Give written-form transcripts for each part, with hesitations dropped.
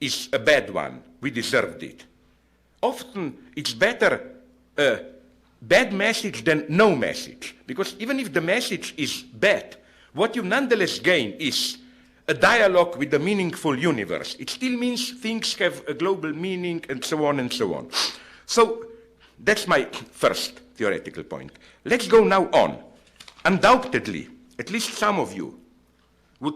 is a bad one. We deserved it. Often it's better a bad message than no message, because even if the message is bad, what you nonetheless gain is a dialogue with the meaningful universe. It still means things have a global meaning and so on and so on. So that's my first theoretical point. Let's go now on. Undoubtedly, at least some of you would,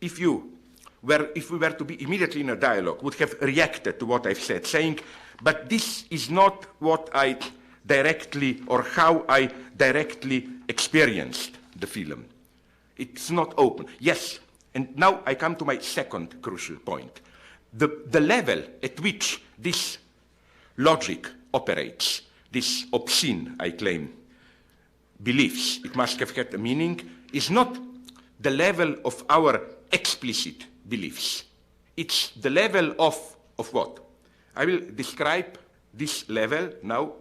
if we were to be immediately in a dialogue, would have reacted to what I've said, saying, but this is not what I directly or how I directly experienced the film. It's not open. Yes, and now I come to my second crucial point. The level at which this logic operates, this obscene, I claim, beliefs, it must have had a meaning, is not the level of our explicit beliefs. It's the level of what? I will describe this level now,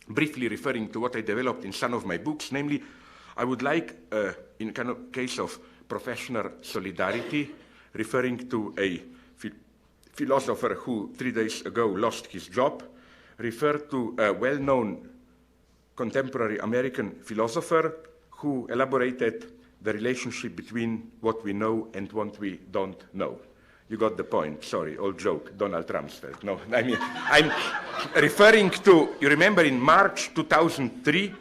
briefly referring to what I developed in some of my books. Namely, I would like, in kind of case of professional solidarity, referring to a philosopher who 3 days ago lost his job, refer to a well-known contemporary American philosopher who elaborated the relationship between what we know and what we don't know. You got the point. Sorry, old joke, Donald Rumsfeld. No, I mean, I'm referring to, you remember in March 2003,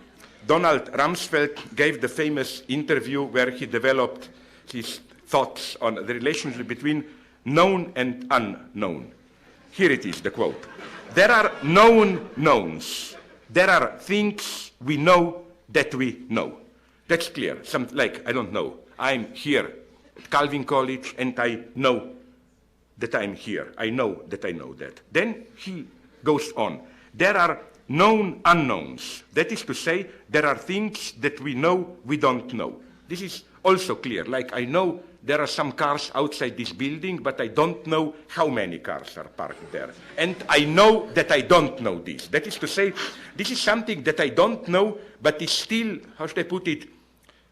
Donald Rumsfeld gave the famous interview where he developed his thoughts on the relationship between known and unknown. Here it is, the quote. There are known knowns. There are things we know that we know. That's clear. Like, I don't know, I'm here at Calvin College and I know that I'm here. I know that I know that. Then he goes on. There are known unknowns. That is to say, there are things that we know we don't know. This is also clear. Like, I know there are some cars outside this building, but I don't know how many cars are parked there. And I know that I don't know this. That is to say, this is something that I don't know, but is still, how should I put it,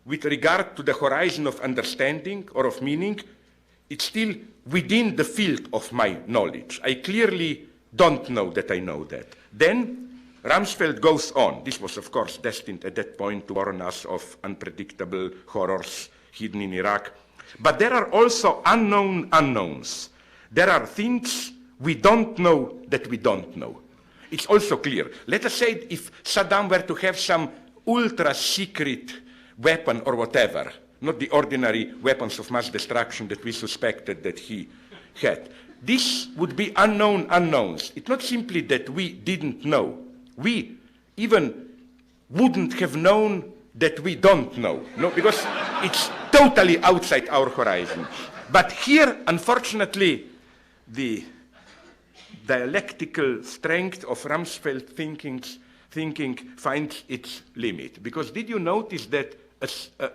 with regard to the horizon of understanding or of meaning, it's still within the field of my knowledge. I clearly don't know that I know that. Then Rumsfeld goes on. This was, of course, destined at that point to warn us of unpredictable horrors hidden in Iraq. But there are also unknown unknowns. There are things we don't know that we don't know. It's also clear. Let us say if Saddam were to have some ultra-secret weapon or whatever, not the ordinary weapons of mass destruction that we suspected that he had. This would be unknown unknowns. It's not simply that we didn't know. We even wouldn't have known that we don't know. No, because it's totally outside our horizon. But here, unfortunately, the dialectical strength of Rumsfeld thinking finds its limit. Because did you notice that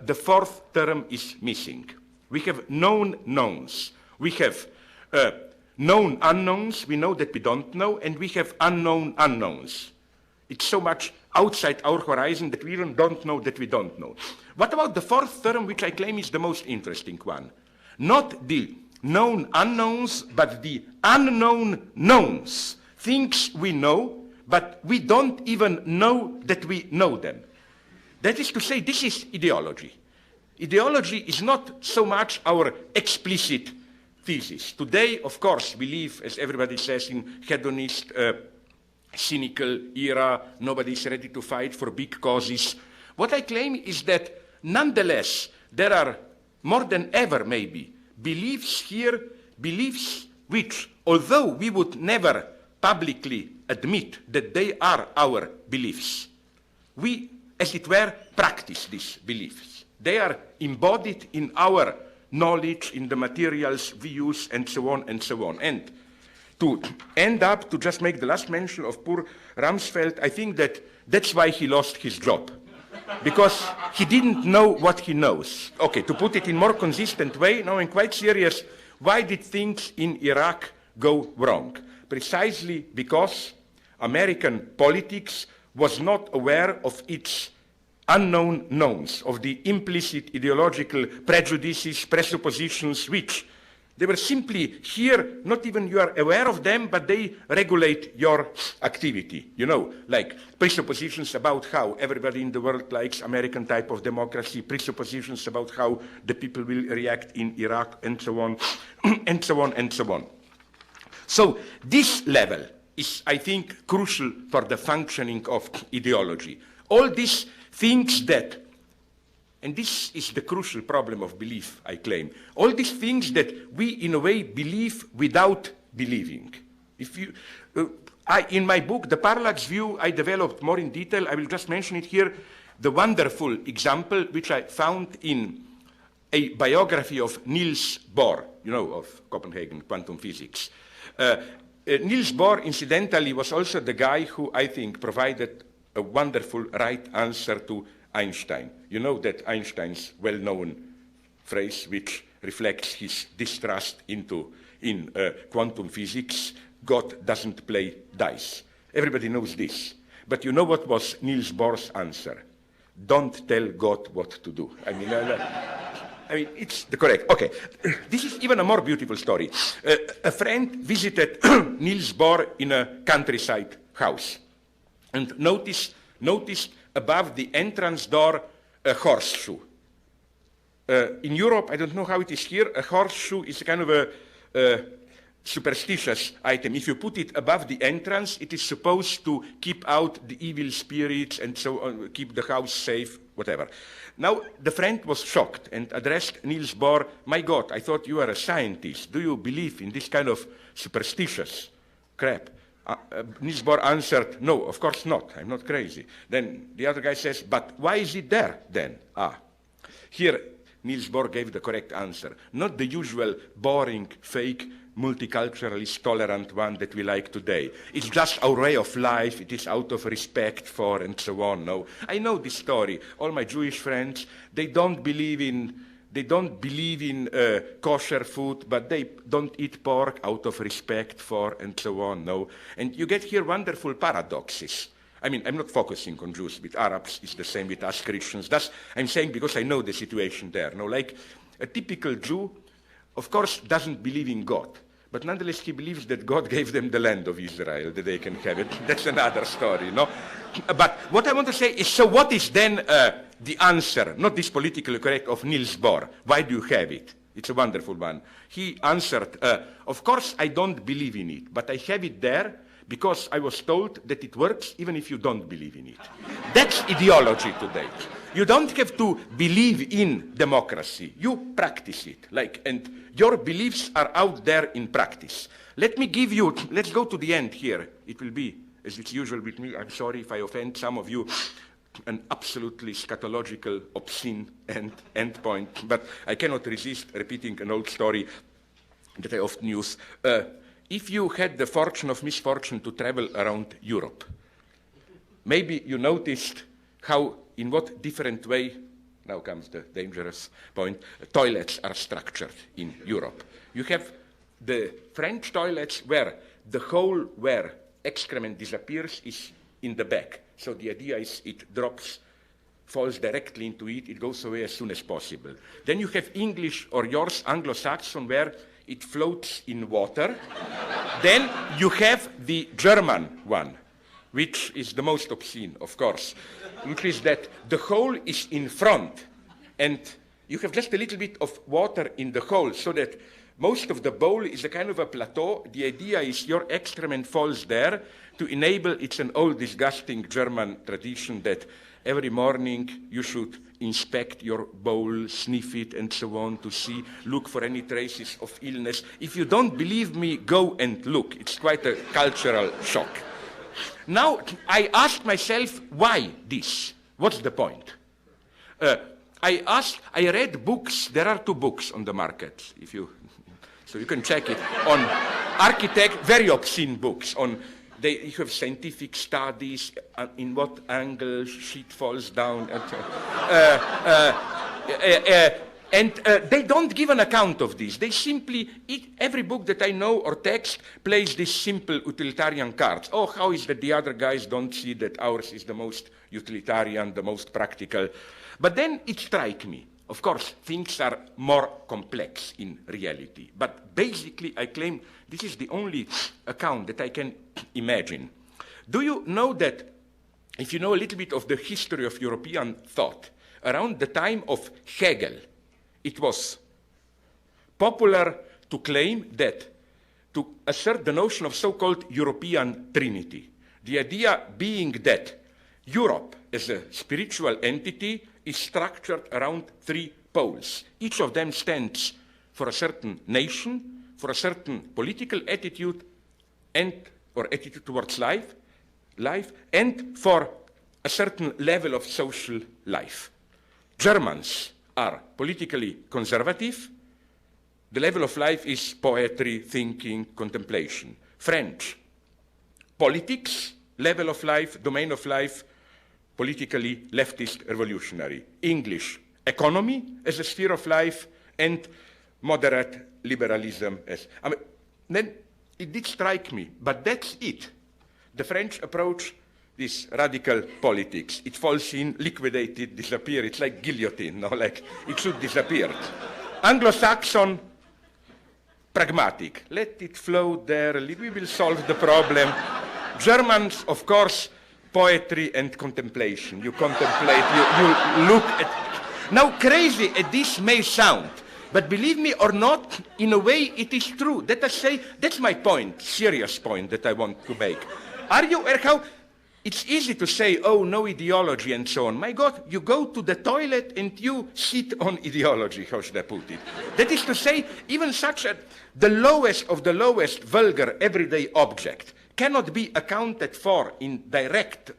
the fourth term is missing? We have known knowns. We have known unknowns, we know that we don't know, and we have unknown unknowns. It's so much outside our horizon that we even don't know that we don't know. What about the fourth term, which I claim is the most interesting one? Not the known unknowns, but the unknown knowns. Things we know, but we don't even know that we know them. That is to say, this is ideology. Ideology is not so much our explicit thesis. Today, of course, we live, as everybody says, in hedonist, cynical era. Nobody is ready to fight for big causes. What I claim is that, nonetheless, there are more than ever, maybe, beliefs here, beliefs which, although we would never publicly admit that they are our beliefs, we, as it were, practice these beliefs. They are embodied in our knowledge, in the materials we use, and so on and so on. And to end up, to just make the last mention of poor Rumsfeld, I think that that's why he lost his job. Because he didn't know what he knows. Okay, to put it in more consistent way, now I'm quite serious, why did things in Iraq go wrong? Precisely because American politics was not aware of its unknown knowns, of the implicit ideological prejudices, presuppositions which They were simply here, not even you are aware of them, but they regulate your activity. You know, like presuppositions about how everybody in the world likes American type of democracy, presuppositions about how the people will react in Iraq, and so on, and so on, and so on. So this level is, I think, crucial for the functioning of ideology. All these things that, and this is the crucial problem of belief, I claim. All these things that we, in a way, believe without believing. If you, in my book, The Parallax View, I developed more in detail. I will just mention it here. The wonderful example which I found in a biography of Niels Bohr, you know, of Copenhagen quantum physics. Niels Bohr, incidentally, was also the guy who, I think, provided a wonderful right answer to Einstein. You know that Einstein's well-known phrase, which reflects his distrust in quantum physics, God doesn't play dice. Everybody knows this. But you know what was Niels Bohr's answer? Don't tell God what to do. I mean, it's the correct. Okay, this is even a more beautiful story. A friend visited Niels Bohr in a countryside house and noticed above the entrance door a horseshoe. In Europe, I don't know how it is here, a horseshoe is a kind of a superstitious item. If you put it above the entrance, it is supposed to keep out the evil spirits and so on, keep the house safe, whatever. Now, the friend was shocked and addressed Niels Bohr, "My God, I thought you were a scientist. Do you believe in this kind of superstitious crap?" Niels Bohr answered, "No, of course not. I'm not crazy." Then the other guy says, "But why is it there then?" Here Niels Bohr gave the correct answer. Not the usual boring, fake, multiculturalist, tolerant one that we like today. It's just our way of life. It is out of respect for and so on. No, I know this story. All my Jewish friends, they don't believe in kosher food, but they don't eat pork out of respect for and so on. No, and you get here wonderful paradoxes. I mean, I'm not focusing on Jews. With Arabs, it's the same with us Christians. That's, I'm saying because I know the situation there. No, like a typical Jew, of course, doesn't believe in God. But nonetheless, he believes that God gave them the land of Israel, that they can have it. That's another story, no? But what I want to say is, so what is then the answer, not this politically correct, of Niels Bohr? Why do you have it? It's a wonderful one. He answered, of course I don't believe in it, but I have it there because I was told that it works even if you don't believe in it. That's ideology today. You don't have to believe in democracy. You practice it. And your beliefs are out there in practice. Let me give you, let's go to the end here. It will be, as it's usual with me, I'm sorry if I offend some of you, an absolutely scatological, obscene end point. But I cannot resist repeating an old story that I often use. If you had the fortune of misfortune to travel around Europe, maybe you noticed how, in what different way, now comes the dangerous point, toilets are structured in Europe. You have the French toilets where the hole where excrement disappears is in the back. So the idea is it drops, falls directly into it, it goes away as soon as possible. Then you have English or yours, Anglo-Saxon, where it floats in water. Then you have the German one, which is the most obscene, of course, which is that the hole is in front, and you have just a little bit of water in the hole, so that most of the bowl is a kind of a plateau. The idea is your excrement falls there to enable, it's an old disgusting German tradition that every morning you should inspect your bowl, sniff it, and so on to see, look for any traces of illness. If you don't believe me, go and look. It's quite a cultural shock. Now, I asked myself, why this? What's the point? I read books. There are 2 books on the market, so you can check it, on architect, very obscene books on. You have scientific studies in what angle sheet falls down. And they don't give an account of this. They simply, every book that I know or text plays this simple utilitarian cards. Oh, how is that the other guys don't see that ours is the most utilitarian, the most practical? But then it struck me. Of course, things are more complex in reality. But basically, I claim this is the only account that I can imagine. Do you know that, if you know a little bit of the history of European thought, around the time of Hegel, it was popular to claim that, to assert the notion of so-called European Trinity. The idea being that Europe, as a spiritual entity, is structured around three poles. Each of them stands for a certain nation, for a certain political attitude, or attitude towards life, and for a certain level of social life. Germans are politically conservative. The level of life is poetry, thinking, contemplation. French, politics, level of life, domain of life, politically leftist revolutionary. English, economy as a sphere of life, and moderate liberalism as... then it did strike me, but that's it. The French approach this radical politics. It falls in, liquidated, disappear. It's like guillotine, no? Like it should disappear. Anglo-Saxon, pragmatic. Let it flow there. We will solve the problem. Germans, of course, poetry and contemplation. You contemplate, you look at... Now, crazy as this may sound, but believe me or not, in a way it is true. Let us say, that's my point, serious point that I want to make. Are you aware how it's easy to say, oh, no ideology and so on. My God, you go to the toilet and you sit on ideology, how should I put it? That is to say, even such the lowest of the lowest vulgar everyday object cannot be accounted for in direct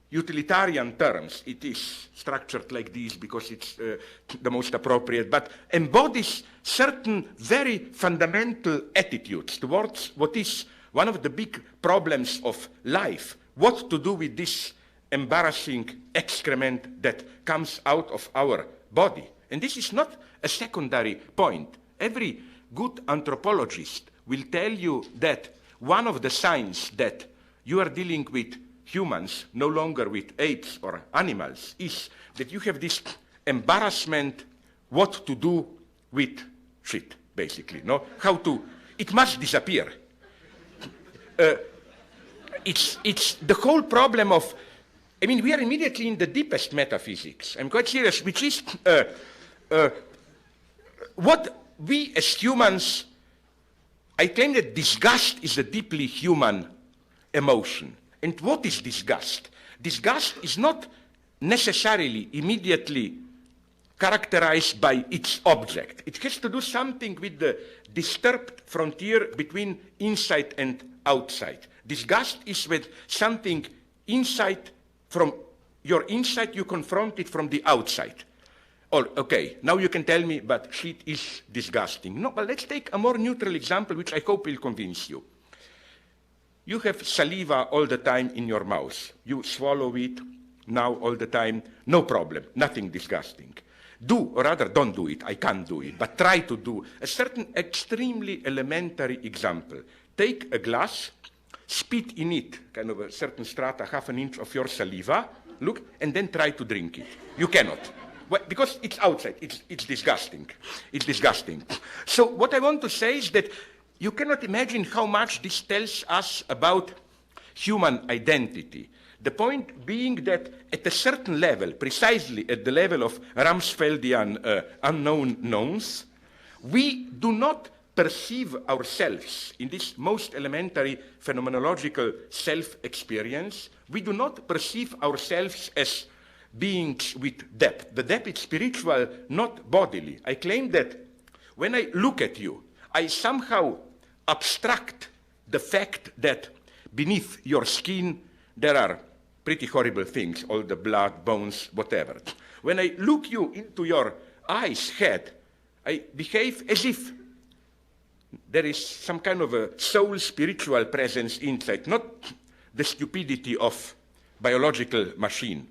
utilitarian terms. It is structured like this because it's the most appropriate, but embodies certain very fundamental attitudes towards what is one of the big problems of life. What to do with this embarrassing excrement that comes out of our body. And this is not a secondary point. Every good anthropologist will tell you that one of the signs that you are dealing with humans, no longer with apes or animals, is that you have this embarrassment what to do with shit, basically. No? How to, it must disappear. It's the whole problem of, I mean, we are immediately in the deepest metaphysics. I'm quite serious, which is what we as humans, I claim that disgust is a deeply human emotion. And what is disgust? Disgust is not necessarily immediately characterized by its object. It has to do something with the disturbed frontier between inside and outside. Disgust is with something inside, from your inside, you confront it from the outside. Oh, okay, now you can tell me, but shit is disgusting. No, but let's take a more neutral example, which I hope will convince you. You have saliva all the time in your mouth. You swallow it now all the time, no problem, nothing disgusting. Do, or rather don't do it, I can't do it, but try to do a certain extremely elementary example. Take a glass, spit in it, kind of a certain strata, half an inch of your saliva, look, and then try to drink it. You cannot. Well, because it's outside, it's disgusting. It's disgusting. So what I want to say is that you cannot imagine how much this tells us about human identity. The point being that at a certain level, precisely at the level of Rumsfeldian unknown knowns, we do not perceive ourselves in this most elementary phenomenological self-experience. We do not perceive ourselves as beings with depth. The depth is spiritual, not bodily. I claim that when I look at you, I somehow abstract the fact that beneath your skin there are pretty horrible things, all the blood, bones, whatever. When I look you into your eyes, head, I behave as if there is some kind of a soul spiritual presence inside, not the stupidity of biological machine.